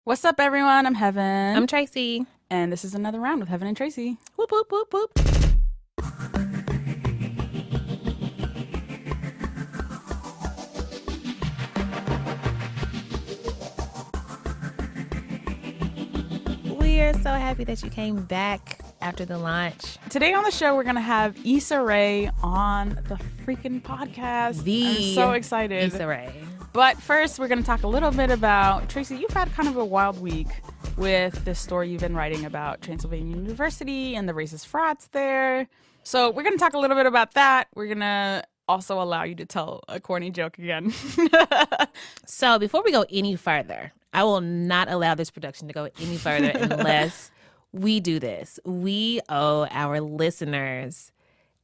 What's up, everyone? I'm Heaven. I'm Tracy. And this is another round with Heaven and Tracy. Whoop, whoop, whoop, whoop. We are so happy that you came back after the launch. Today on the show, we're going to have Issa Rae on the freaking podcast. I'm so excited. Issa Rae. But first, we're going to talk a little bit about, Tracy, you've had kind of a wild week with this story you've been writing about Transylvania University and the racist frats there. So we're going to talk a little bit about that. We're going to also allow you to tell a corny joke again. So before we go any further, I will not allow this production to go any further unless we do this. We owe our listeners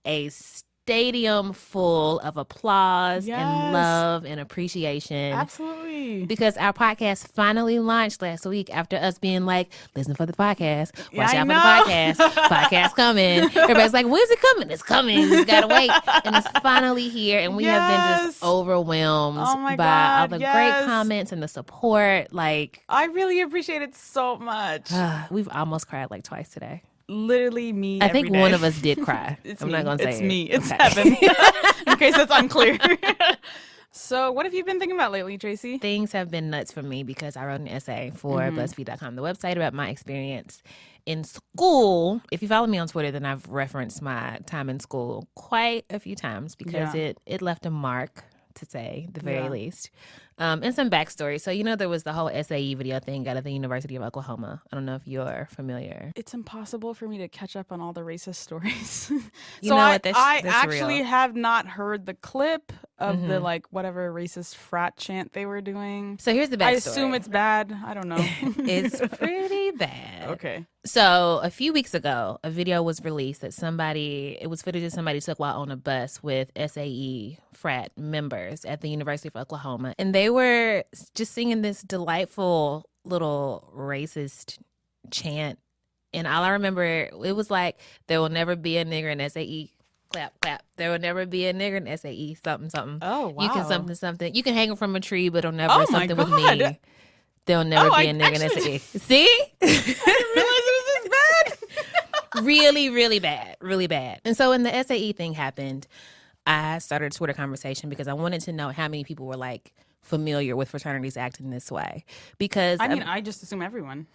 a stadium full of applause and love and appreciation. Absolutely. Because our podcast finally launched last week after us being like, listen for the podcast. Watch out for the podcast. Podcast coming. Everybody's like, when's it coming? It's coming. You just got to wait. And it's finally here. And we have been just overwhelmed by all the great comments and the support. Like, I really appreciate it so much. We've almost cried like twice today. Literally me. I think day. One of us did cry. I'm not going to say it's it. me. It's okay. Heaven. In case that's unclear. So what have you been thinking about lately, Tracy? Things have been nuts for me because I wrote an essay for BuzzFeed.com, the website, about my experience in school. If you follow me on Twitter, then I've referenced my time in school quite a few times because it left a mark, to say the very least. And some backstory. So, there was the whole SAE video thing out of the University of Oklahoma. I don't know if you're familiar. It's impossible for me to catch up on all the racist stories. I actually have not heard the clip of the whatever racist frat chant they were doing. So here's the backstory. I assume it's bad. I don't know. It's pretty bad. Okay. So a few weeks ago, a video was released that it was footage that somebody took while on a bus with SAE frat members at the University of Oklahoma. And they were just singing this delightful little racist chant. And all I remember, it was like, there will never be a nigger in SAE. Clap, clap. There will never be a nigger in SAE. Something, something. Oh, wow. You can something, something. You can hang from a tree, but it'll never something with me. There'll never be a nigger in SAE. See? I didn't realize it was this bad. Really, really bad. Really bad. And so when the SAE thing happened, I started a Twitter conversation because I wanted to know how many people were familiar with fraternities acting this way. Because I just assume everyone.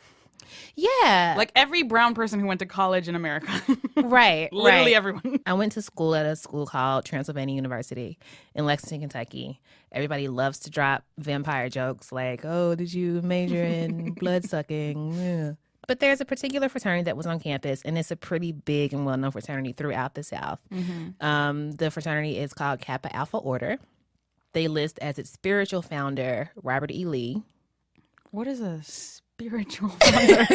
Yeah. Like every brown person who went to college in America. Right. Literally everyone. I went to school at a school called Transylvania University in Lexington, Kentucky. Everybody loves to drop vampire jokes like, oh, did you major in blood sucking? Yeah. But there's a particular fraternity that was on campus, and it's a pretty big and well-known fraternity throughout the South. The fraternity is called Kappa Alpha Order. They list as its spiritual founder, Robert E. Lee. What is a spiritual founder?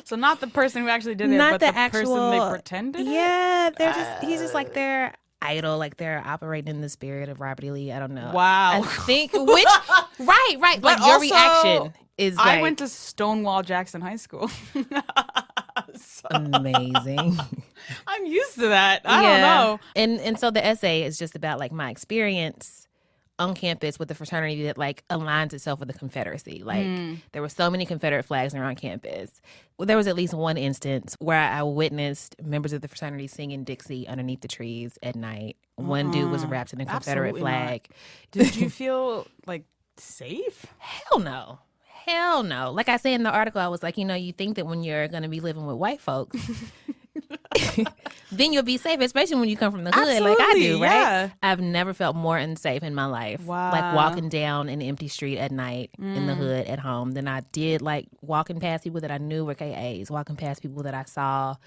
So not the person who actually did it, but the person they pretended it? Yeah, he's just like their idol, like they're operating in the spirit of Robert E. Lee. I don't know. Wow. I think, right. But your reaction is I went to Stonewall Jackson High School. Amazing. I'm used to that. I don't know. And so the essay is just about my experience on campus with the fraternity that aligns itself with the Confederacy. There were so many Confederate flags around campus. Well, there was at least one instance where I witnessed members of the fraternity singing Dixie underneath the trees at night. One dude was wrapped in a Confederate flag. Did you feel safe? Hell no. Hell no. Like I said in the article, I was like, you think that when you're going to be living with white folks, then you'll be safe, especially when you come from the hood. Absolutely, like I do, right? Yeah. I've never felt more unsafe in my life. Wow. Walking down an empty street at night in the hood at home than I did walking past people that I knew were KAs, walking past people that I saw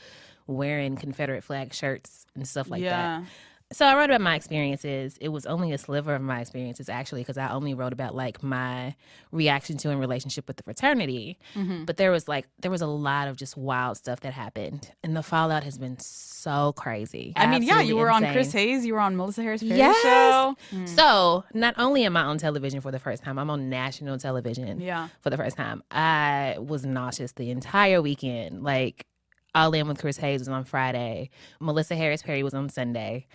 wearing Confederate flag shirts and stuff like that. So I wrote about my experiences. It was only a sliver of my experiences, actually, because I only wrote about my reaction to and relationship with the fraternity. But there was a lot of just wild stuff that happened, and the fallout has been so crazy. I mean, Absolutely you were insane. on Chris Hayes, you were on Melissa Harris Perry's Yes. show. So not only am I on television for the first time, I'm on national television for the first time. I was nauseous the entire weekend. All In with Chris Hayes was on Friday. Melissa Harris Perry was on Sunday.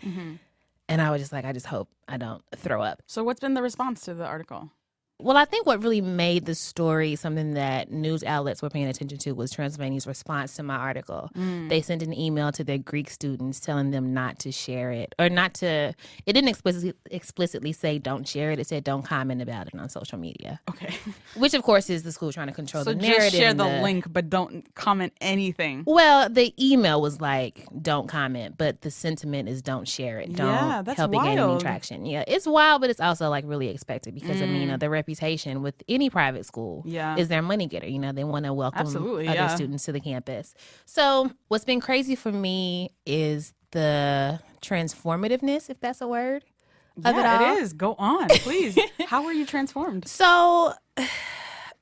And I was just I just hope I don't throw up. So what's been the response to the article? Well, I think what really made the story something that news outlets were paying attention to was Transylvania's response to my article. They sent an email to their Greek students telling them not to share it, or not to, it didn't explicitly say don't share it. It said don't comment about it on social media. Okay. Which, of course, is the school trying to control the narrative. So just share the link, but don't comment anything. Well, the email was like, don't comment, but the sentiment is don't share it. Don't that's help it gain any wild. traction. Yeah, it's wild, but it's also like really expected because, I mean, you know, the reputation with any private school is their money getter. You know, they want to welcome other students to the campus. So what's been crazy for me is the transformativeness, if that's a word, of it all. It is. Go on, please. How were you transformed? So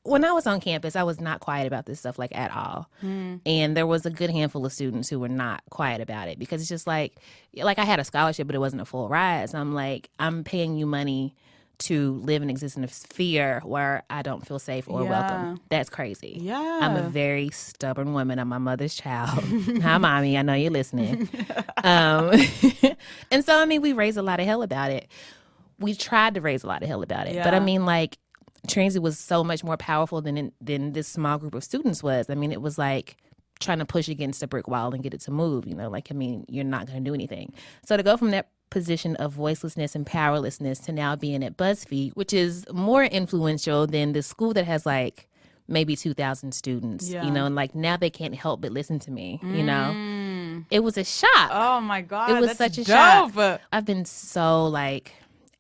when I was on campus, I was not quiet about this stuff, like, at all. And there was a good handful of students who were not quiet about it because it's just like I had a scholarship, but it wasn't a full ride. So I'm like, I'm paying you money to live and exist in a sphere where I don't feel safe or welcome. That's crazy. Yeah. I'm a very stubborn woman. I'm my mother's child. Hi, Mommy. I know you're listening. And so, I mean, we raised a lot of hell about it. We tried to raise a lot of hell about it. But, I mean, like, Tracy was so much more powerful than this small group of students was. I mean, it was like trying to push against a brick wall and get it to move, you know, like, I mean, you're not going to do anything. So to go from that position of voicelessness and powerlessness to now being at BuzzFeed, which is more influential than the school that has like maybe 2,000 students, you know, and like now they can't help but listen to me, you know. It was a shock. Oh my God. It was that's such a dope. shock. I've been so like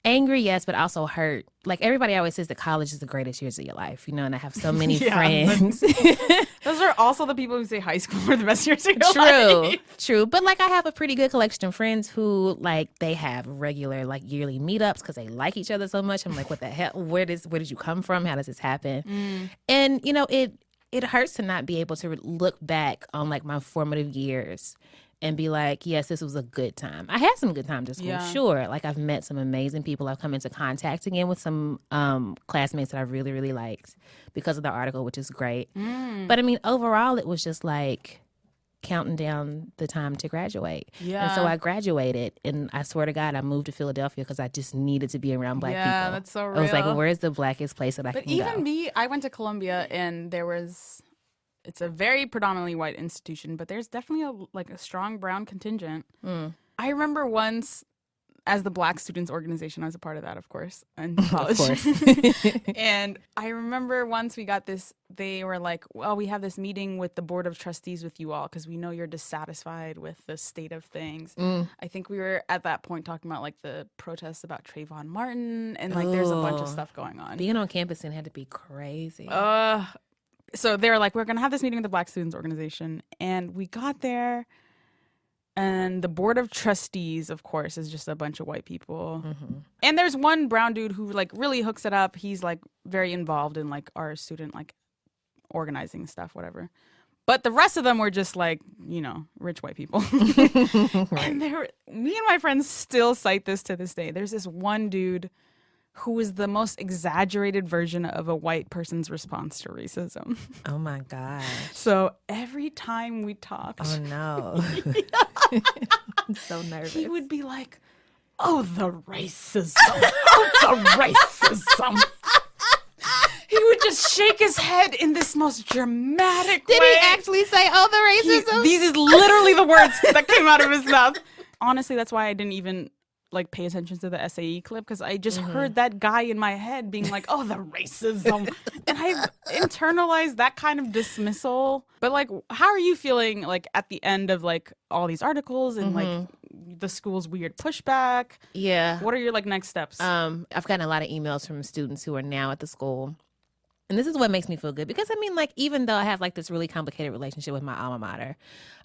angry, yes, but also hurt. Like, everybody always says that college is the greatest years of your life, you know, and I have so many friends. Those are also the people who say high school are the best years of your life. True. But, like, I have a pretty good collection of friends who, like, they have regular, like, yearly meetups because they like each other so much. I'm like, what the hell? Where did you come from? How does this happen? And, you know, it hurts to not be able to look back on, like, my formative years and be like, yes, this was a good time. I had some good times at school, sure. Like, I've met some amazing people. I've come into contact again with some classmates that I really, really liked because of the article, which is great. But, I mean, overall, it was just like counting down the time to graduate. And so I graduated, and I swear to God, I moved to Philadelphia because I just needed to be around Black people. Yeah, that's so real. I was like, where's the Blackest place that I can go? But even me, I went to Columbia, and it's a very predominantly white institution, but there's definitely a strong brown contingent. I remember once, as the Black Students Organization, I was a part of that, of course, in college. Of course. And I remember once we got this, they were like, well, we have this meeting with the Board of Trustees with you all because we know you're dissatisfied with the state of things. I think we were at that point talking about like the protests about Trayvon Martin, and like there's a bunch of stuff going on. Being on campus and had to be crazy. So they were like, we're going to have this meeting with the Black Students Organization. And we got there, and the Board of Trustees, of course, is just a bunch of white people. And there's one brown dude who like really hooks it up. He's like very involved in like our student like organizing stuff, whatever. But the rest of them were just like, you know, rich white people. And me and my friends still cite this to this day. There's this one dude who is the most exaggerated version of a white person's response to racism. Oh my gosh. So every time we talked, oh no. I'm so nervous. He would be like, oh, the racism. Oh, the racism. He would just shake his head in this most dramatic way. Did he actually say, oh, the racism? These is literally the words that came out of his mouth. Honestly, that's why I didn't even like pay attention to the SAE clip, because I just heard that guy in my head being like, oh, the racism. And I've internalized that kind of dismissal. But like, how are you feeling like at the end of like all these articles and like the school's weird pushback? Yeah. What are your like next steps? I've gotten a lot of emails from students who are now at the school. And this is what makes me feel good, because I mean, like, even though I have like this really complicated relationship with my alma mater,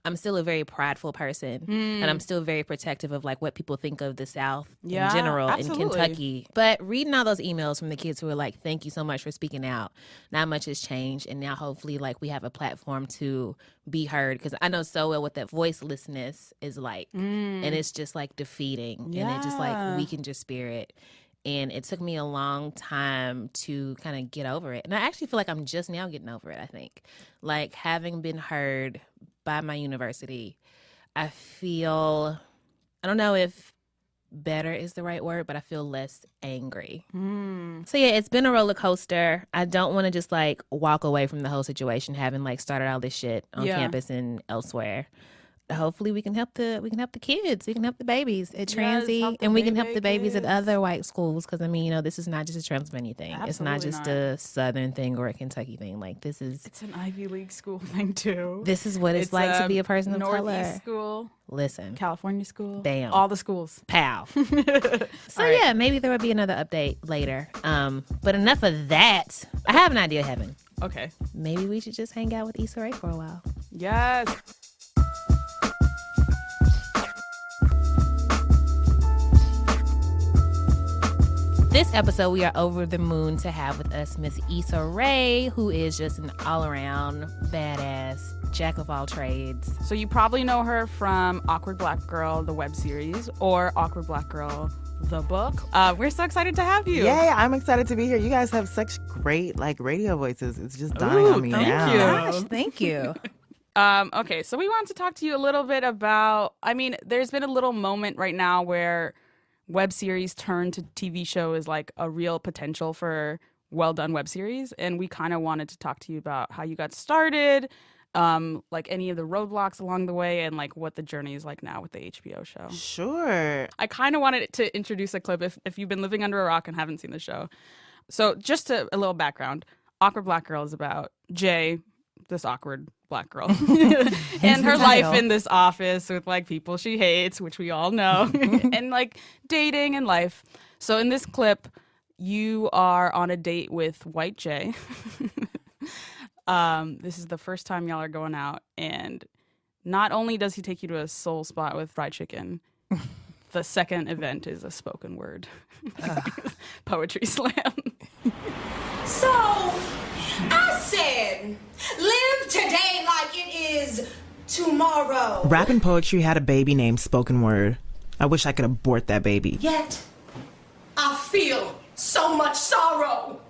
I'm still a very prideful person, and I'm still very protective of like what people think of the South in general, absolutely. in Kentucky. But reading all those emails from the kids who are like, thank you so much for speaking out. Not much has changed, and now hopefully like we have a platform to be heard, because I know so well what that voicelessness is like, and it's just like defeating, and it just like weakens your spirit. And it took me a long time to kind of get over it. And I actually feel like I'm just now getting over it, I think. Like, having been heard by my university, I feel, I don't know if better is the right word, but I feel less angry. So yeah, it's been a roller coaster. I don't want to just like walk away from the whole situation, having like started all this shit on campus and elsewhere. Hopefully we can help the kids. We can help the babies at Transy, and we can help the babies at other white schools. Because I mean, you know, this is not just a Transylvania thing. Absolutely it's not just a Southern thing or a Kentucky thing. Like it's an Ivy League school thing too. This is what it's like to be a person of color. Northeast school. Listen, California school. Bam. All the schools. Pow. So yeah, maybe there will be another update later. But enough of that. I have an idea, Heben. Okay. Maybe we should just hang out with Issa Rae for a while. Yes. This episode, we are over the moon to have with us Miss Issa Rae, who is just an all-around badass jack of all trades. So you probably know her from Awkward Black Girl, the web series, or Awkward Black Girl, the book. We're so excited to have you. Yay, I'm excited to be here. You guys have such great like radio voices. It's just dawning on me thank now. you. Gosh, thank you. Okay, so we wanted to talk to you a little bit about, I mean, there's been a little moment right now where web series turned to TV show is like a real potential for well-done web series. And we kind of wanted to talk to you about how you got started, like any of the roadblocks along the way, and like what the journey is like now with the HBO show. Sure. I kind of wanted to introduce a clip if you've been living under a rock and haven't seen the show. So just a little background. Awkward Black Girl is about Jay, this awkward black girl, and her life in this office with like people she hates, which we all know, and like dating and life. So in this clip, you are on a date with White Jay. This is the first time y'all are going out, and not only does he take you to a soul spot with fried chicken, the second event is a spoken word poetry slam. So, I said, live today like it is tomorrow. Rap and poetry had a baby named Spoken Word. I wish I could abort that baby. Yet, I feel so much sorrow.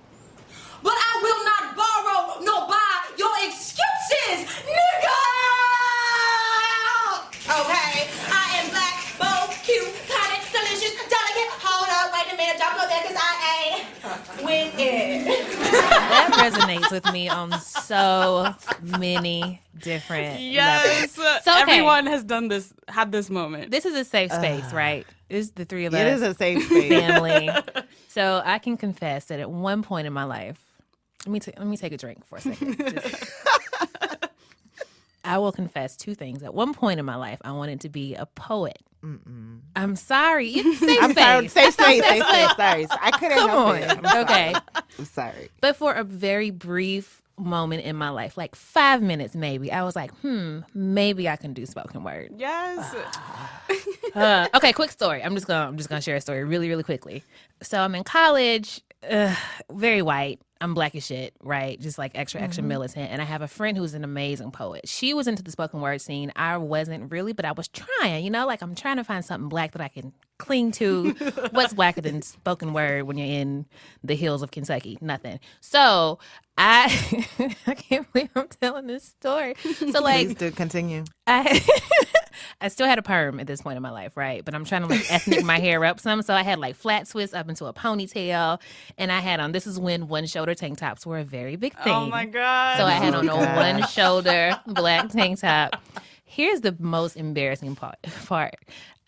But I will not borrow nor buy your excuses, nigga! Okay, I am black, bold, cute, kind, delicious, delicate. Hold up, wait a minute, don't go there, because I ain't with it. That resonates with me on so many different Yes, levels. So, okay. Everyone has had this moment. This is a safe space, right? It's the three of us. It is a safe space. Family. So I can confess that at one point in my life, let me take a drink for a second. I will confess two things. At one point in my life, I wanted to be a poet. I'm sorry. It's safe I'm space. sorry. Safe space. Safe space. Sorry. I couldn't Come help on. it. I'm Okay. I'm sorry. But for a very brief moment in my life, like 5 minutes maybe, I was like, maybe I can do spoken word. Yes. Okay, quick story. I'm just gonna share a story really, really quickly. So I'm in college, very white. I'm black as shit, right? Just like extra militant. And I have a friend who's an amazing poet. She was into the spoken word scene. I wasn't really, but I was trying, like I'm trying to find something black that I can cling to. What's blacker than spoken word when you're in the hills of Kentucky? Nothing. So I can't believe I'm telling this story. So like, Please do continue. I still had a perm at this point in my life, right? But I'm trying to like ethnic my hair up some. So I had like flat twists up into a ponytail. And I had on, this is when one shoulder tank tops were a very big thing. Oh my God. So I had on a one shoulder black tank top. Here's the most embarrassing part.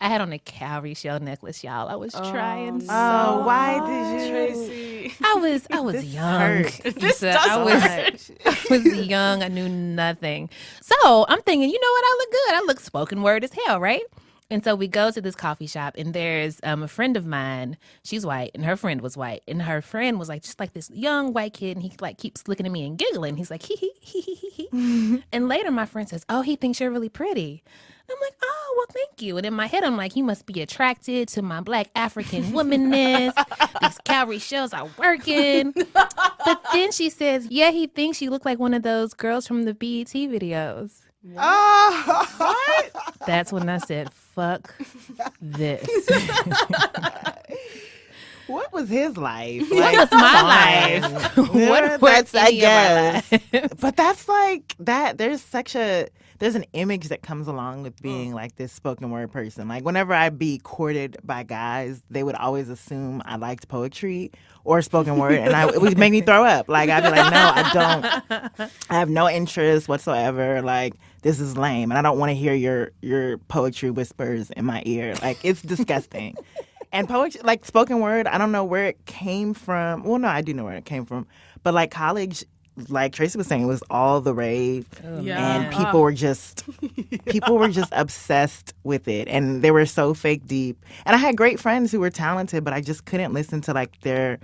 I had on a cowrie shell necklace, y'all. I was trying so why hard. did you? Tracy. I was young. This Issa. does I was young. I knew nothing. So I'm thinking, you know what? I look good. I look spoken word as hell, right? And so we go to this coffee shop, and there's a friend of mine. She's white, and her friend was white. And her friend was like just like this young white kid, and he like keeps looking at me and giggling. He's like, hee hee hee hee hee. And later my friend says, oh, he thinks you're really pretty. I'm like, oh, well, thank you. And in my head, I'm like, he must be attracted to my black African womanness. These cowrie shells are working. But then she says, yeah, he thinks you look like one of those girls from the BET videos. Oh, what? That's when I said, fuck this. What was his life? What was my life? What was I any of our guess. lives? But that's like that. There's an image that comes along with being like this spoken word person. Like whenever I'd be courted by guys, they would always assume I liked poetry or spoken word, and it would make me throw up. Like I'd be like, no, I don't. I have no interest whatsoever. Like this is lame, and I don't want to hear your poetry whispers in my ear. Like it's disgusting. And poetry, like spoken word, I don't know where it came from. Well, no, I do know where it came from. But like college, like Tracy was saying, it was all the rave, and people were just obsessed with it, and they were so fake deep. And I had great friends who were talented, but I just couldn't listen to like their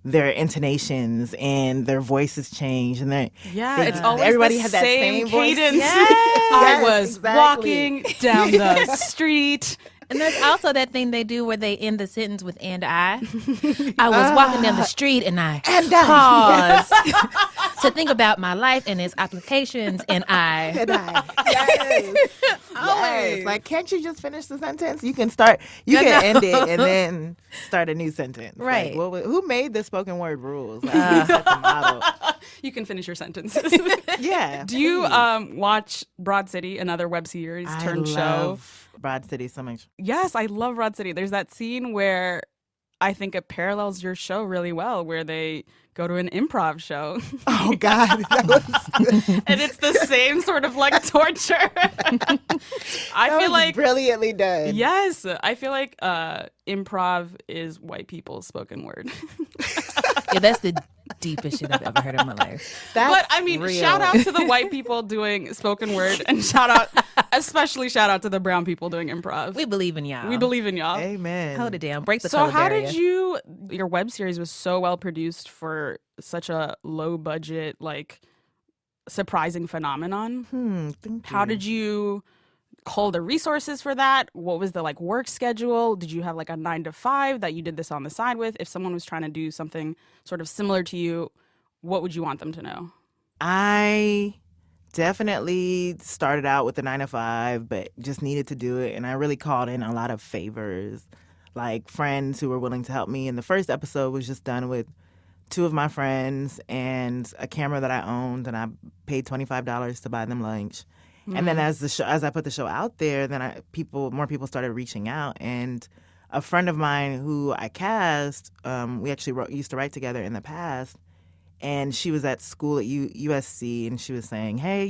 intonations and their voices change, and it's always everybody the had that same same voice. cadence. Yes, I was exactly. walking down the street. And there's also that thing they do where they end the sentence with "and I." I was walking down the street and I paused to think about my life and its applications, and I. Yes. Yes. Like, can't you just finish the sentence? You can end it and then start a new sentence. Right. Like, who made the spoken word rules? Like, set the model. You can finish your sentences. Yeah. Do you watch Broad City, another web series turned show? I love Broad City so much. Yes, I love Broad City. There's that scene where I think it parallels your show really well, where they go to an improv show. Oh, God. And it's the same sort of like torture. I feel like brilliantly done. Yes, I feel like improv is white people's spoken word. Yeah, that's the deepest shit I've ever heard in my life. But I mean, real. shout out to the white people doing spoken word, and especially shout out to the brown people doing improv. We believe in y'all. We believe in y'all. Amen. Hold it down. Break the So color how barrier. did your web series was so well produced for such a low budget, like surprising phenomenon? Thank How you. did you cull the resources for that? What was the like work schedule? Did you have like a 9 to 5 that you did this on the side with? If someone was trying to do something sort of similar to you, what would you want them to know? I definitely started out with the 9 to 5, but just needed to do it. And I really called in a lot of favors, like friends who were willing to help me. And the first episode was just done with 2 of my friends and a camera that I owned, and I paid $25 to buy them lunch. And then as I put the show out there, then more people started reaching out. And a friend of mine who I cast, we actually used to write together in the past. And she was at school at USC, and she was saying, hey,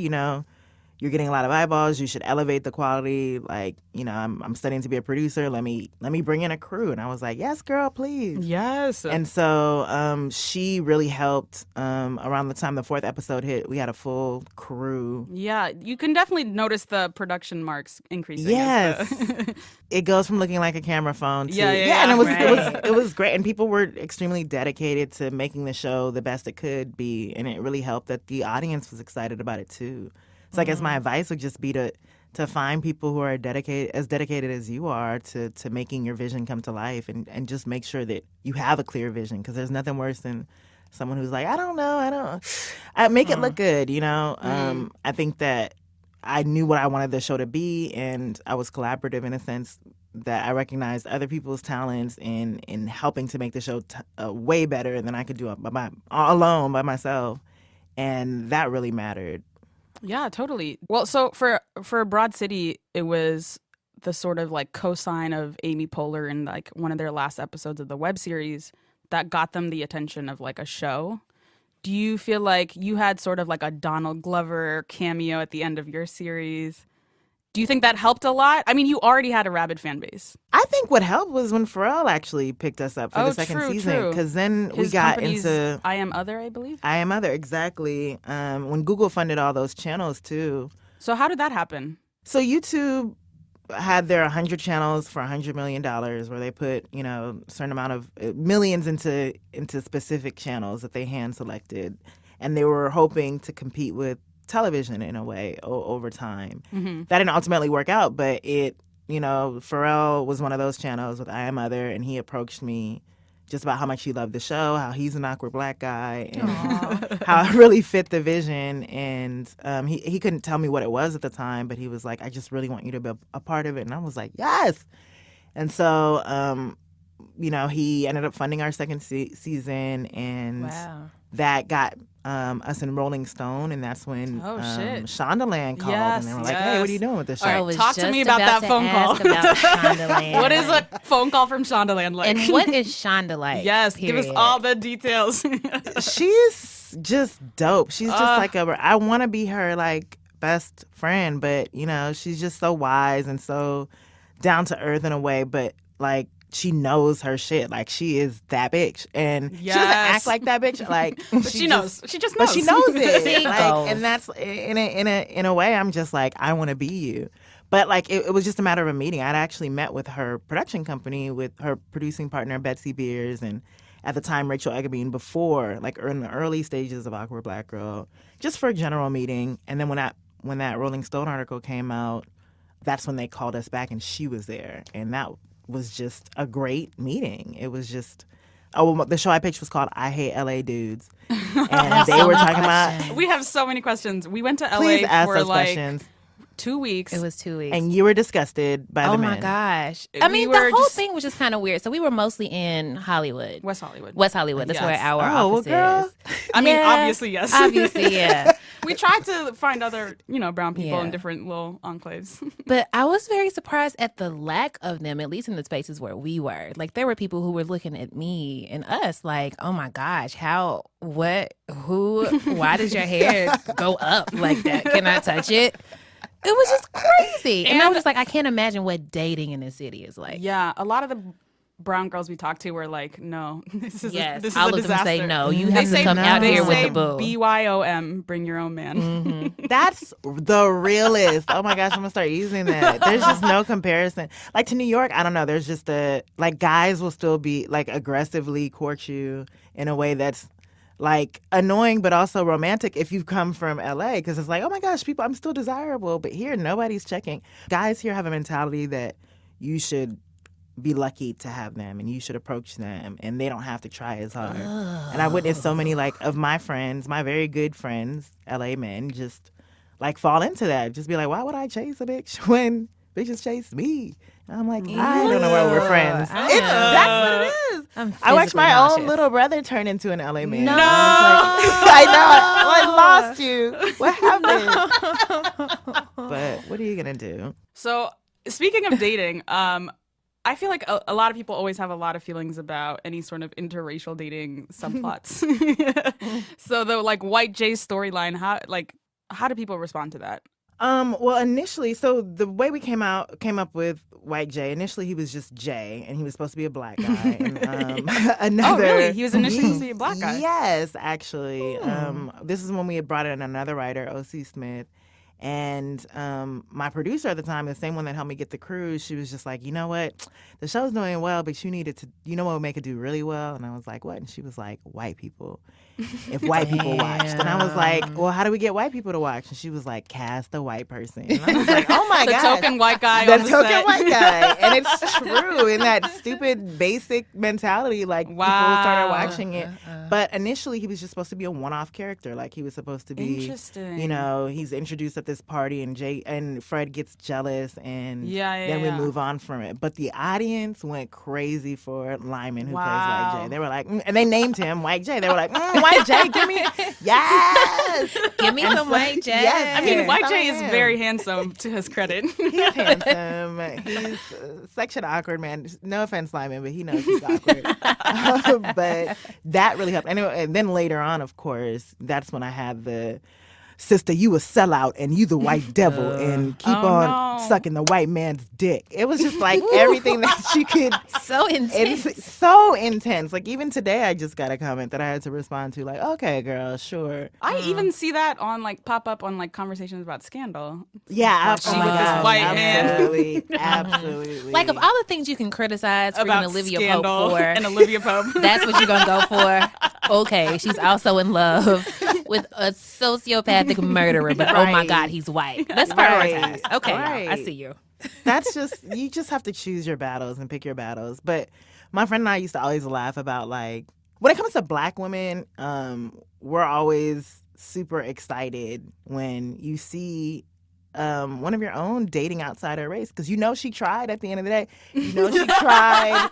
you're getting a lot of eyeballs. You should elevate the quality. Like, I'm studying to be a producer. Let me bring in a crew. And I was like, yes, girl, please. Yes. And so she really helped. Around the time the 4th episode hit, we had a full crew. Yeah, you can definitely notice the production marks increasing. Yes. It goes from looking like a camera phone to Yeah, and right. it was great, and people were extremely dedicated to making the show the best it could be, and it really helped that the audience was excited about it too. So I guess my advice would just be to find people who are dedicated as you are to making your vision come to life, and just make sure that you have a clear vision, because there's nothing worse than someone who's like, I don't know, I make it look good, I think that I knew what I wanted the show to be, and I was collaborative in a sense that I recognized other people's talents in helping to make the show way better than I could do alone by myself, and that really mattered. Yeah, totally. Well, so for Broad City, it was the sort of like cosign of Amy Poehler in like one of their last episodes of the web series that got them the attention of like a show. Do you feel like you had sort of like a Donald Glover cameo at the end of your series? Do you think that helped a lot? I mean, you already had a rabid fan base. I think what helped was when Pharrell actually picked us up for the second season, true. because then we His got company's into I Am Other, I believe. I Am Other, exactly. When Google funded all those channels too. So how did that happen? So YouTube had their 100 channels for $100 million, where they put a certain amount of millions into specific channels that they hand selected, and they were hoping to compete with television in a way over time. That didn't ultimately work out, but Pharrell was one of those channels with I Am Other, and he approached me just about how much he loved the show, how he's an awkward black guy, and how it really fit the vision. And he couldn't tell me what it was at the time, but he was like, I just really want you to be a part of it. And I was like, yes. And so he ended up funding our second season, and that got us in Rolling Stone, and that's when Shondaland called, and they were like, "Hey, what are you doing with this show?" All right, talk to me about that phone call. About Shondaland. What is a phone call from Shondaland like? And what is Shonda like? Yes, period? give us all the details. She's just dope. She's just like I want to be her like best friend, but she's just so wise and so down to earth in a way, but like she knows her shit. Like she is that bitch, and she doesn't act like that bitch. Like but she knows. She just knows. But she knows it. Like, and that's in a way. I'm just like, I want to be you. But like it was just a matter of a meeting. I'd actually met with her production company, with her producing partner Betsy Beers, and at the time Rachel Eggerbein, before, like in the early stages of Awkward Black Girl, just for a general meeting. And then when that Rolling Stone article came out, that's when they called us back, and she was there, and that was just a great meeting. It was just, the show I pitched was called I Hate LA Dudes, and they were talking about. We have so many questions. We went to LA Please ask for those like questions. 2 weeks. It was 2 weeks. And you were disgusted by the men. Oh my gosh. I mean, the whole thing was just kind of weird. So we were mostly in Hollywood. West Hollywood. That's where our office girl. is. I mean, obviously, yes. Obviously, yeah. We tried to find other, brown people in different little enclaves. But I was very surprised at the lack of them, at least in the spaces where we were. Like, there were people who were looking at me and us like, oh my gosh, why does your hair go up like that? Can I touch it? It was just crazy. And I was just like, I can't imagine what dating in this city is like. Yeah, a lot of the brown girls we talked to were like, no, this is a disaster. All of them say no. You have to come out here with the boo. BYOM, bring your own man. Mm-hmm. That's the realest. Oh my gosh, I'm gonna start using that. There's just no comparison. Like to New York, I don't know. There's just guys will still be like aggressively court you in a way that's like annoying but also romantic if you've come from LA, because it's like, oh my gosh, I'm still desirable. But here, nobody's checking. Guys here have a mentality that you should be lucky to have them and you should approach them and they don't have to try as hard. And I witnessed so many of my friends, my very good friends, LA men, just like fall into that. Just be like, why would I chase a bitch when bitches chase me? And I'm like, I don't know why we're friends. That's what it is. I watched my own little brother turn into an LA man. No. I know. I lost you. What happened? But what are you going to do? So speaking of dating, I feel like a lot of people always have a lot of feelings about any sort of interracial dating subplots. So the White Jay storyline, how do people respond to that? Well, initially, so the way we came up with White Jay, initially he was just Jay, and he was supposed to be a black guy. And, oh, really? He was initially supposed to be a black guy? Yes, actually. This is when we had brought in another writer, O.C. Smith. And my producer at the time, the same one that helped me get the cruise, she was just like, you know what? The show's doing well, but you needed to, what would make it do really well? And I was like, what? And she was like, white people. If white people watched. And I was like, well, how do we get white people to watch? And she was like, cast a white person. And I was like, oh my God. The token white guy. The token white guy. And it's true. In that stupid basic mentality, people started watching it. But initially, he was just supposed to be a one-off character. Like, he was supposed to be, he's introduced at this party, and Fred gets jealous, and then we move on from it. But the audience went crazy for Lyman, who plays White Jay. They were like, and they named him White Jay. They were like, White Jay, give me, yes, give me some White Jay. Yes, I mean, White Jay is very handsome, to his credit. He's handsome. He's section awkward, man. No offense, Lyman, but he knows he's awkward. But that really helped. Anyway, and then later on, of course, that's when I had the sister, you a sellout and you the white devil and keep sucking the white man's dick. It was just like everything that you could. So intense. It's so intense. Like even today I just got a comment that I had to respond to, like, okay, girl, sure. I even see that on pop up on conversations about Scandal. Yeah, absolutely. With this white man. Absolutely. Like of all the things you can criticize about Olivia Scandal Pope for, and Olivia Pope, that's what you're gonna go for. Okay, she's also in love with a sociopathic murderer, but oh my God, he's white. Let's prioritize. Okay, I see you. That's just, you just have to choose your battles and pick your battles. But my friend and I used to always laugh about when it comes to black women, we're always super excited when you see one of your own dating outside her race, because she tried at the end of the day. She tried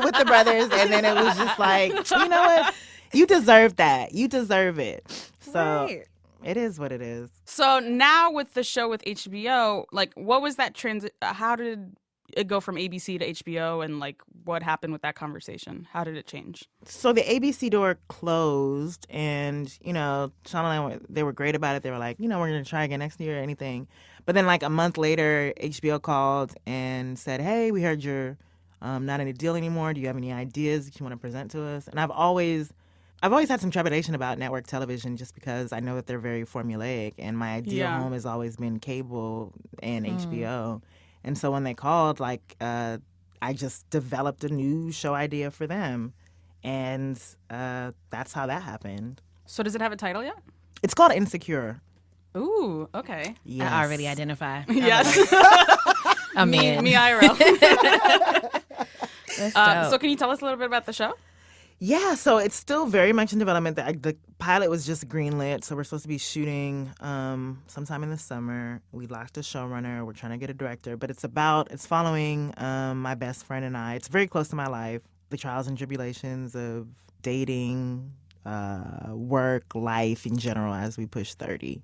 with the brothers, and then it was just like, you know what? You deserve that. You deserve it. So it is what it is. So now with the show with HBO, like, what was that how did it go from ABC to HBO, and like what happened with that conversation? How did it change? So the ABC door closed, and Sean and I, they were great about it. They were like, we're gonna try again next year or anything. But then like a month later, HBO called and said, hey, we heard you're not in a deal anymore. Do you have any ideas that you want to present to us? And I've always had some trepidation about network television, just because I know that they're very formulaic, and my ideal home has always been cable and HBO. And so when they called, like, I just developed a new show idea for them, and that's how that happened. So does it have a title yet? It's called Insecure. Ooh, okay. Yes. I already identify. Yes. I'm in. Me IRL. That's dope. So can you tell us a little bit about the show? Yeah, so it's still very much in development. The pilot was just greenlit, so we're supposed to be shooting sometime in the summer. We locked a showrunner. We're trying to get a director, but it's following my best friend and I. It's very close to my life, the trials and tribulations of dating, work, life in general as we push 30.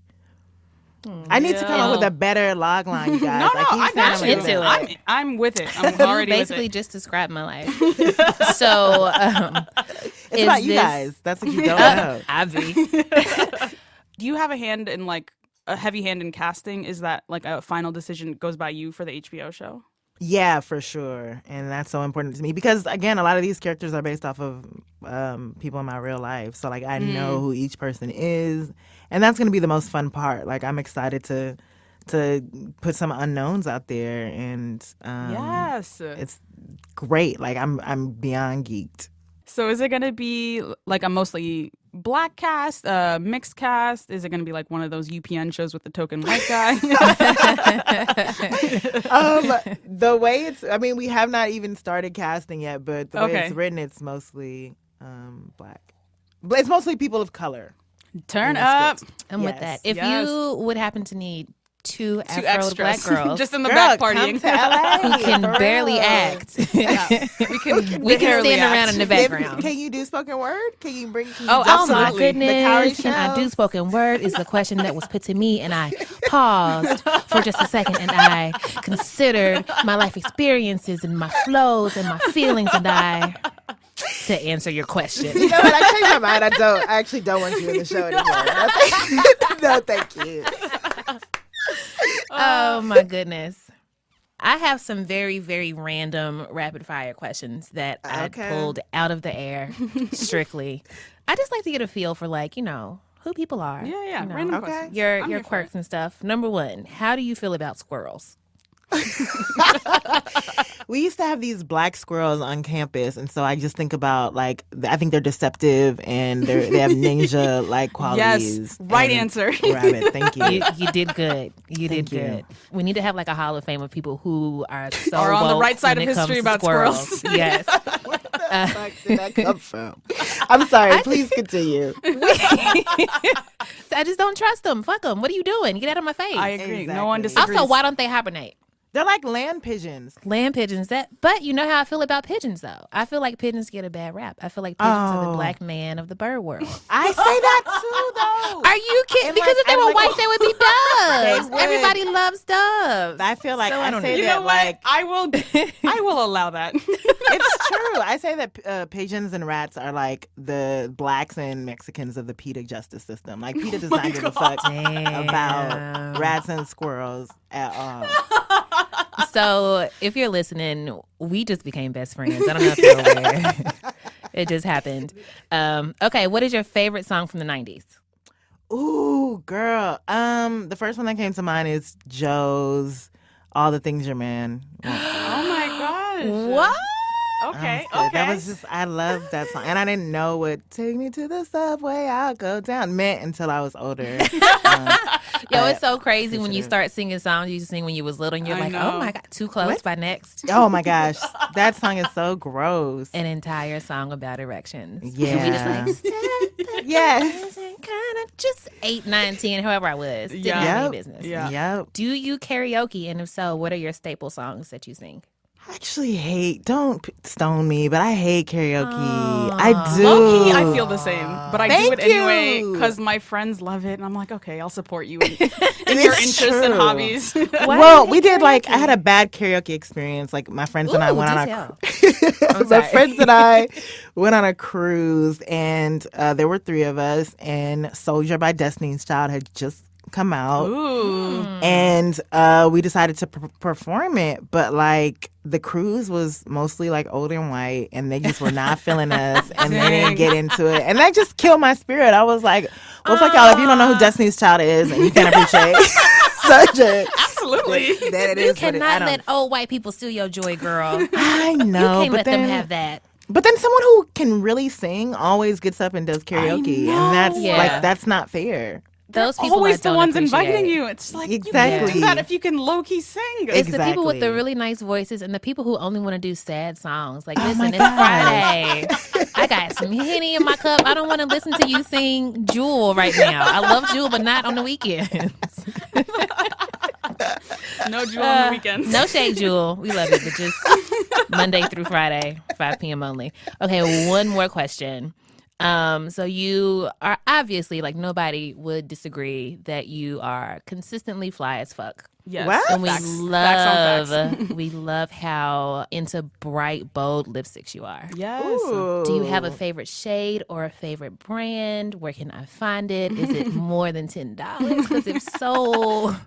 I need to come up with a better log line, you guys. I got you. into it. I'm with it. I'm already basically with it. just described my life. So it's about you guys. That's what you don't know. Ivy. Do you have a hand in like a heavy hand in casting? Is that like a final decision goes by you for the HBO show? Yeah, for sure. And that's so important to me because, again, a lot of these characters are based off of people in my real life. So, like, I know who each person is. And that's going to be the most fun part. Like, I'm excited to put some unknowns out there. And yes, it's great. Like, I'm beyond geeked. So is it going to be like a mostly black cast, mixed cast? Is it going to be like one of those UPN shows with the token white guy? The way we have not even started casting yet, but the way it's written, it's mostly black. But it's mostly people of color. Turn up. I'm with that. If you would happen to need two Afro black girls just in the back partying come to LA, who can barely act, we can stand around in the background. Can you do spoken word? Can you bring? Oh my goodness! Can I do spoken word? Is the question that was put to me, and I paused for just a second, and I considered my life experiences and my flows and my feelings, and to answer your question. You know what? I changed my mind. I actually don't want you in the show anymore. No, thank you. Oh my goodness. I have some very, very random rapid fire questions that I pulled out of the air strictly. I just like to get a feel for who people are. Yeah. You know, Random questions. Your quirks and stuff. Number one, how do you feel about squirrels? We used to have these black squirrels on campus, and so I just think about I think they're deceptive and they have ninja qualities. Yes, right answer. Rabbit, thank you. You did good. You did good. We need to have a hall of fame of people who are so are on the woke right side of when it history comes to about squirrels. Yes. Where the fuck did that come from? I'm sorry. Please continue. I just don't trust them. Fuck them. What are you doing? Get out of my face. I agree. Exactly. No one disagrees. Also, why don't they hibernate? They're like land pigeons. Land pigeons. But you know how I feel about pigeons, though. I feel like pigeons get a bad rap. I feel like pigeons are the black man of the bird world. I say that too, though. Are you kidding? And because if they were white, they would be doves. would. Everybody loves doves. I feel like So I I don't say know. You that know what? I will allow that. it's true. I say that pigeons and rats are like the blacks and Mexicans of the PETA justice system. Like PETA does not give a fuck about rats and squirrels at all. So if you're listening, we just became best friends. I don't know if you're aware. It just happened. Okay, what is your favorite song from the 90s? Ooh, girl. The first one that came to mind is Joe's "All the Things Your Man." Oh my gosh. What? Okay. That was just, I love that song. And I didn't know what "Take Me to the Subway, I'll Go Down" meant until I was older. Yo, it's so crazy when you start singing songs you used to sing when you was little and you're I like, know. oh my God, Too Close by Next. Oh my gosh. That song is so gross. An entire song about erections. Yeah. And we just like, Yes. kind of just 8, 9, 10, however I was. Didn't Yeah. have any Yep. business. Yeah. Yep. Do you karaoke? And if so, what are your staple songs that you sing? I actually hate, don't stone me, but I hate karaoke. I do. Low key, I feel the same, but I do Thank it anyway you. because my friends love it, and I'm like, okay, I'll support you in your interests and true. hobbies. Well, we did I had a bad karaoke experience. Like my friends and I went on my friends and I went on a cruise, and there were 3 of us, and "Soldier" by Destiny's Child had just come out. Ooh. And we decided to perform it, but like the cruise was mostly like old and white, and they just were not feeling us, and they didn't get into it, and that just killed my spirit. I was like, well, fuck y'all, if you don't know who Destiny's Child is and you can't appreciate subject, Absolutely. that it You is what it, I cannot don't. let old white people steal your joy, girl. You I know, can't but let then them have that. But then someone who can really sing always gets up and does karaoke, and that's Yeah. like that's not fair. Those people Always I the don't ones appreciate. inviting you. It's like you Exactly. can't do that if you can low key sing. It's the people with the Exactly. really nice voices and the people who only want to do sad songs. Like, Oh listen, my it's God. Friday. I got some Henny in my cup. I don't want to listen to you sing Jewel right now. I love Jewel, but not on the weekends. No Jewel on the weekends. No shade, Jewel. We love you, but just Monday through Friday, 5 p.m. only. Okay, one more question. So you are obviously, like, nobody would disagree that you are consistently fly as fuck. Yes. What? And we Facts. Facts on facts. we love how into bright, bold lipsticks you are. Yes. Do you have a favorite shade or a favorite brand? Where can I find it? Is it more than $10? Because if so,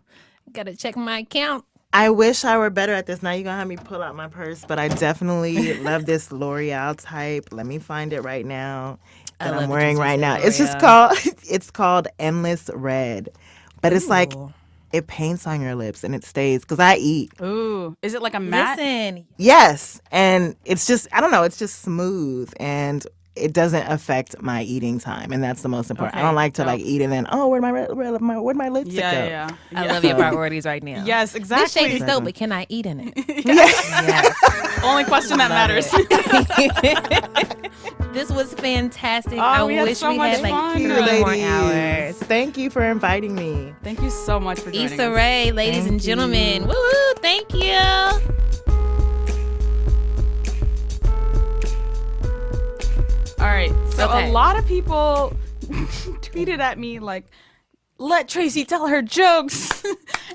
gotta check my account. I wish I were better at this. Now you're going to have me pull out my purse, but I definitely love this L'Oreal type. Let me find it right now that love I'm that wearing you right said now. It's just L'Oreal. it's called Endless Red. But it's like, Ooh. it paints on your lips and it stays because I eat. Ooh. Is it like a matte? Listen, Yes. And it's just, I don't know, it's just smooth and it doesn't affect my eating time. And that's the most important. Okay, I don't like to dope. like eat and then, oh, where'd my lipstick Yeah, go? yeah. I yeah. love your priorities right now. Yes, This exactly. shade is dope, but can I eat in it? Yes. Only question that matters. This was fantastic. Oh, I we had wish so we much had like fun. 3 You more Ladies, hours. thank you for inviting me. Thank you so much for joining Issa us. Rae, ladies and Thank gentlemen. you. Woo woo, thank you. All right. So Okay. a lot of people tweeted at me like, let Tracy tell her jokes.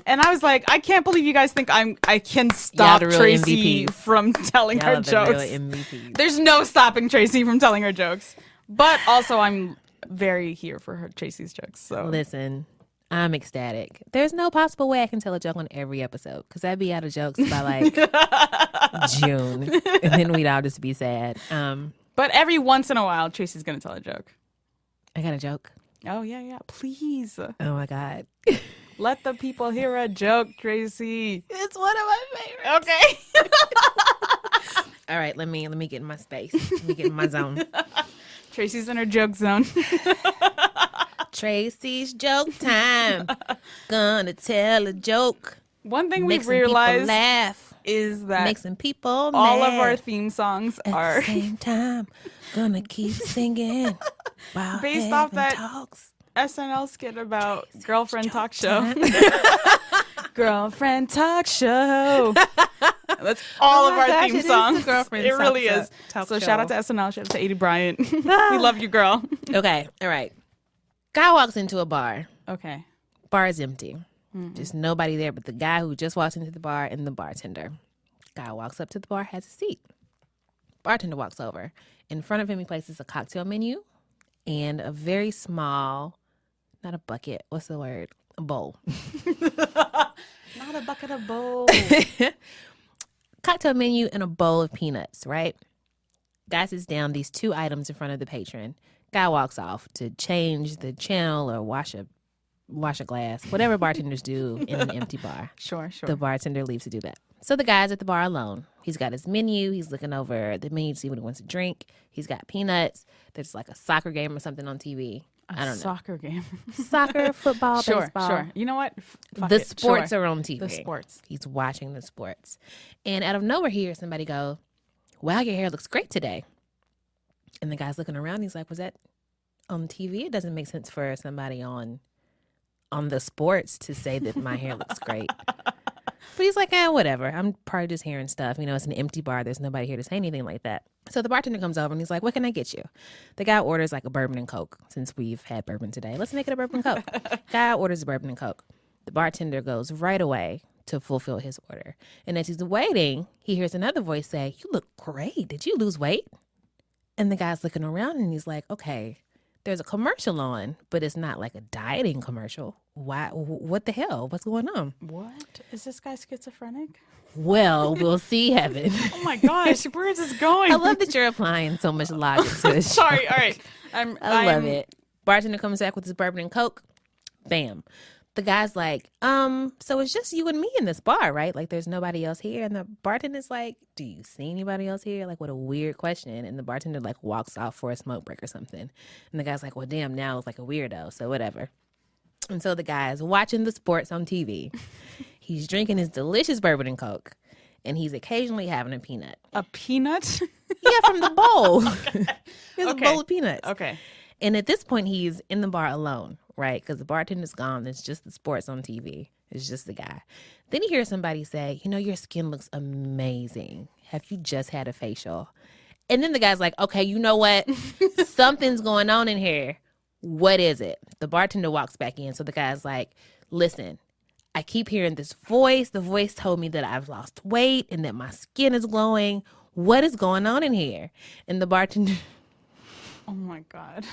And I was like, I can't believe you guys think I can stop the real Tracy MVPs. from telling her Y'all are the jokes. real MVPs. There's no stopping Tracy from telling her jokes. But also I'm very here for her Tracy's jokes. So Listen, I'm ecstatic. There's no possible way I can tell a joke on every episode because I'd be out of jokes by like June, and then we'd all just be sad. but every once in a while Tracy's gonna tell a joke. I got a joke. Oh yeah. Please. Oh my God. Let the people hear a joke, Tracy. It's one of my favorites. Okay. All right, let me get in my space. Let me get in my zone. Tracy's in her joke zone. Tracy's joke time. Gonna tell a joke. One thing Make we've some people realized laugh. is that Make some people all mad. of our theme songs At are the same time. Gonna keep singing while Based off heaven that- talks. SNL skit about girlfriend talk show. time. Girlfriend talk show. That's all Oh of my our gosh, theme it is the songs. girlfriend It talk really show- is. talk So show. shout out to SNL. Shout out to Edie Bryant. We love you, girl. Okay, all right. Guy walks into a bar. Okay. Bar is empty. Just nobody there but the guy who just walked into the bar and the bartender. Guy walks up to the bar, has a seat. Bartender walks over. In front of him, he places a cocktail menu and a very small, not a bucket, what's the word? A bowl. Not a bucket of bowl. Cocktail menu and a bowl of peanuts, right? Guy sits down, these 2 items in front of the patron. Guy walks off to change the channel or wash a glass, whatever bartenders do in an empty bar. Sure. The bartender leaves to do that. So the guy's at the bar alone. He's got his menu. He's looking over the menu to see what he wants to drink. He's got peanuts. There's like a soccer game or something on TV. I don't know. Soccer game. Soccer, football, Sure. baseball. You know what? The sports are on TV. The sports. He's watching the sports. And out of nowhere, he hears somebody go, wow, your hair looks great today. And the guy's looking around. He's like, was that on TV? It doesn't make sense for somebody on the sports to say that my hair looks great. But he's like, whatever. I'm probably just hearing stuff. You know, it's an empty bar. There's nobody here to say anything like that. So the bartender comes over and he's like, what can I get you? The guy orders like a bourbon and Coke. Since we've had bourbon today, let's make it a bourbon and Coke. Guy orders a bourbon and Coke. The bartender goes right away to fulfill his order. And as he's waiting, he hears another voice say, you look great. Did you lose weight? And the guy's looking around and he's like, okay, there's a commercial on, but it's not like a dieting commercial. Why? What the hell? What's going on? What? Is this guy schizophrenic? Well, we'll see, Heben. Oh my gosh, where is this going? I love that you're applying so much logic to this. Sorry, all right. I love it. Bartender comes back with his bourbon and Coke. Bam. The guy's like, so it's just you and me in this bar, right? Like there's nobody else here. And the bartender's like, do you see anybody else here? Like what a weird question. And the bartender like walks off for a smoke break or something. And the guy's like, well, damn, now it's like a weirdo. So whatever. And so the guy is watching the sports on TV. He's drinking his delicious bourbon and Coke. And he's occasionally having a peanut. A peanut? Yeah, from the bowl. Okay. He has a bowl of peanuts. Okay. And at this point, he's in the bar alone, right? Because the bartender's gone. It's just the sports on TV. It's just the guy. Then he hears somebody say, you know, your skin looks amazing. Have you just had a facial? And then the guy's like, okay, you know what? Something's going on in here. What is it? The bartender walks back in. So the guy's like, listen, I keep hearing this voice. The voice told me that I've lost weight and that my skin is glowing. What is going on in here? And the bartender... Oh my God.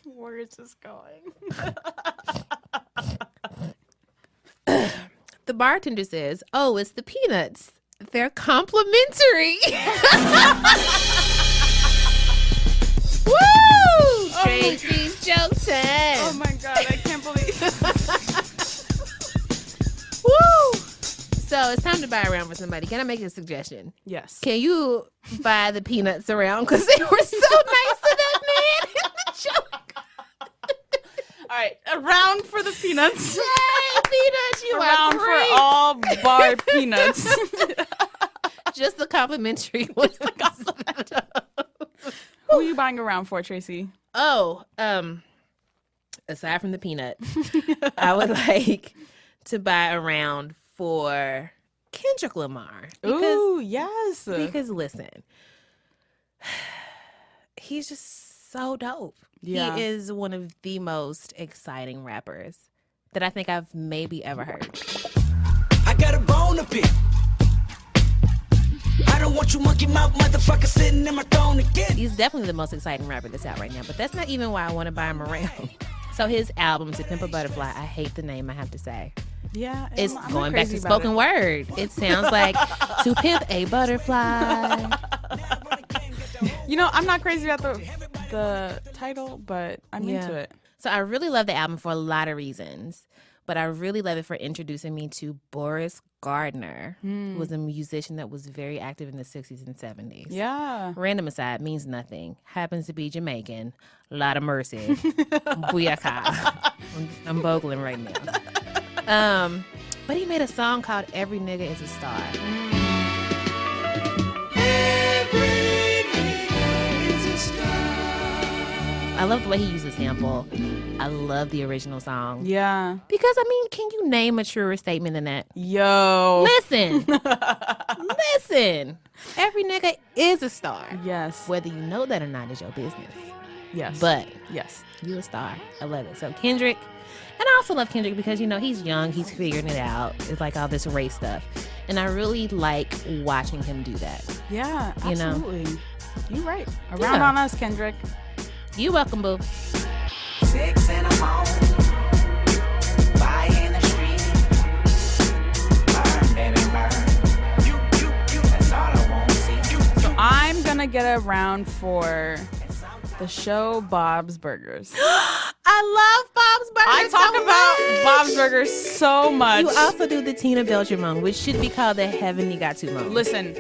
Where is this going? The bartender says, oh, it's the peanuts. They're complimentary. Woo! Tracy's joke time. Oh my God, I can't believe. Woo! So it's time to buy around for somebody. Can I make a suggestion? Yes. Can you buy the peanuts around? Because they were so nice to that man in the joke. All right, a round for the peanuts. Yay, peanuts, you A are round great. for all bar peanuts. Just the complimentary ones. Who are you buying a round for, Tracy? Oh, aside from the peanuts, I would like to buy a round for Kendrick Lamar. Ooh, yes. Because listen, he's just so dope. Yeah. He is one of the most exciting rappers that I think I've maybe ever heard. I got a bone to pick. I don't want you monkey mouth motherfucker sitting in my throne again. He's definitely the most exciting rapper that's out right now, but that's not even why I want to buy him around. So his album, To Pimp a Butterfly, I hate the name, I have to say. Yeah. It's I'm going not back to crazy about spoken it. word. It sounds like To Pimp a Butterfly. You know, I'm not crazy about the title, but I'm into it. So I really love the album for a lot of reasons, but I really love it for introducing me to Boris Gardner, who was a musician that was very active in the 60s and 70s. Yeah. Random aside, means nothing. Happens to be Jamaican. Lot of mercy. Booyaka. I'm bogling right now. But he made a song called Every Nigga is a Star. I love the way he used the sample. I love the original song. Yeah. Because, I mean, can you name a truer statement than that? Yo. Listen. Listen. Every nigga is a star. Yes. Whether you know that or not is your business. Yes. But yes. you a star. I love it. So Kendrick. And I also love Kendrick because, you know, he's young. He's figuring it out. It's like all this race stuff. And I really like watching him do that. Yeah, You know? absolutely. You're right. Around Yeah. on us, Kendrick. You welcome, boo. 6 in the morning, fire in the street, burn, baby, burn. You, that's all I want to see. So I'm going to get around for the show Bob's Burgers. I I love Bob's Burgers. I talk about Bob's Burgers so much. You also do the Tina Belcher moment, which should be called the Heben Nigatu moment. Listen.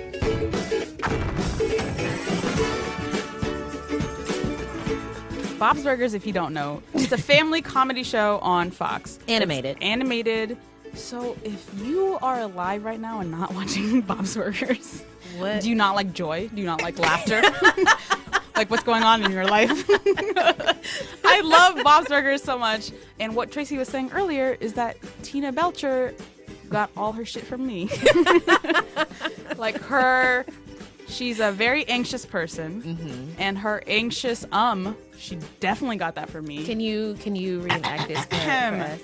Bob's Burgers, if you don't know, it's a family comedy show on Fox. Animated. It's animated. So if you are alive right now and not watching Bob's Burgers, What? do you not like joy? Do you not like laughter? Like, what's going on in your life? I love Bob's Burgers so much. And what Tracy was saying earlier is that Tina Belcher got all her shit from me. Like she's a very anxious person, and her anxious she definitely got that from me. Can you reenact this for us?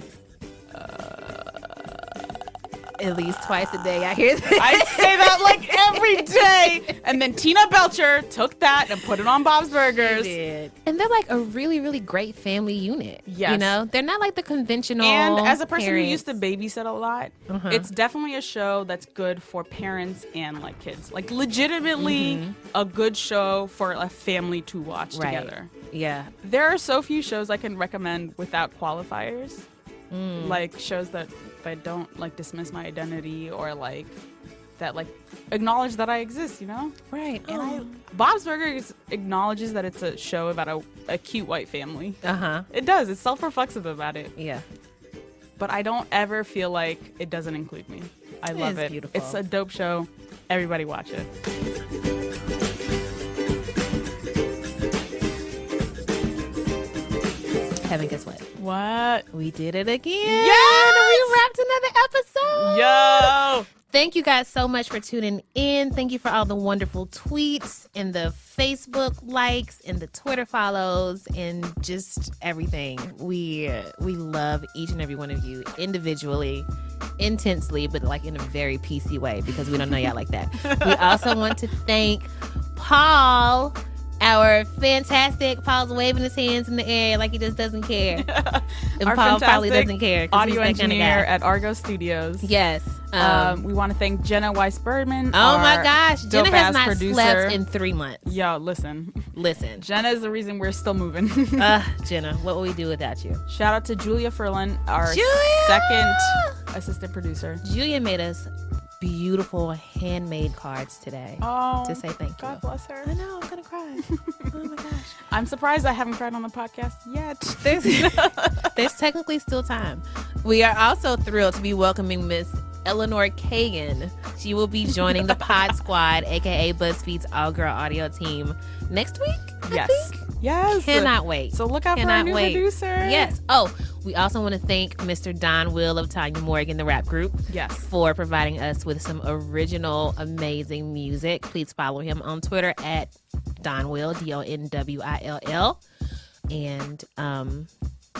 At least twice a day I hear this. I say that like every day. And then Tina Belcher took that and put it on Bob's Burgers. Did. And they're like a really, really great family unit. Yes. You know? They're not like the conventional And as a person who parents. used to babysit a lot, it's definitely a show that's good for parents and like kids. Like legitimately a good show for a family to watch together. Yeah. There are so few shows I can recommend without qualifiers. Like shows that don't like dismiss my identity or like that like acknowledge that I exist, you know? Right. And Bob's Burgers acknowledges that it's a show about a cute white family. Uh-huh. It does. It's self-reflexive about it. Yeah. But I don't ever feel like it doesn't include me. I love is it. beautiful. It's a dope show. Everybody watch it. Heben, guess what? What? We did it again. Yes! We wrapped another episode. Yo! Thank you guys so much for tuning in. Thank you for all the wonderful tweets and the Facebook likes and the Twitter follows and just everything. We love each and every one of you individually, intensely, but like in a very PC way because we don't know y'all like that. We also want to thank Paul. Our fantastic Paul's waving his hands in the air like he just doesn't care. And Our Paul probably fantastic doesn't care. 'Cause audio he's that kind of engineer guy. at Argo Studios. Yes. We want to thank Jenna Weiss-Berman. Oh my our gosh. Jenna has dope-ass not producer. slept in 3 months. Yo, listen. Listen. Jenna is the reason we're still moving. Jenna, what will we do without you? Shout out to Julia Furlan, our Julia! second assistant producer. Julia made us beautiful handmade cards today Oh, to say thank you. God bless her. I know, I'm going to cry. Oh my gosh. I'm surprised I haven't cried on the podcast yet. There's technically still time. We are also thrilled to be welcoming Miss Eleanor Kagan. She will be joining the Pod Squad, aka BuzzFeed's All Girl Audio team, next week. I Yes. think? Yes. Cannot wait. So look out for our Cannot new wait. producer. Yes. Oh, we also want to thank Mr. Don Will of Tanya Morgan, the rap group, Yes. for providing us with some original, amazing music. Please follow him on Twitter at Don Will, DonWill. And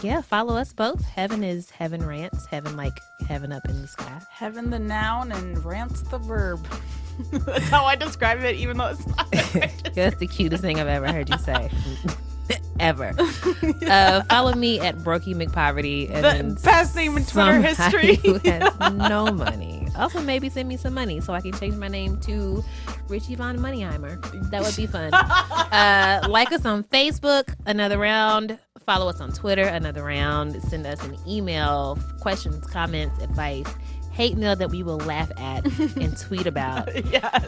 yeah, follow us both. Heben is Heben Rants. Heben like heaven up in the sky. Heaven the noun and rants the verb. That's how I describe it, even though it's not. That's the cutest thing I've ever heard you say. Ever. Follow me at Brokey McPoverty. And The then best name in Twitter somebody history. who has no money. Also, maybe send me some money so I can change my name to Richie Von Moneyheimer. That would be fun. Like us on Facebook, Another Round. Follow us on Twitter, Another Round. Send us an email, questions, comments, advice, hate mail that we will laugh at and tweet about. Yes.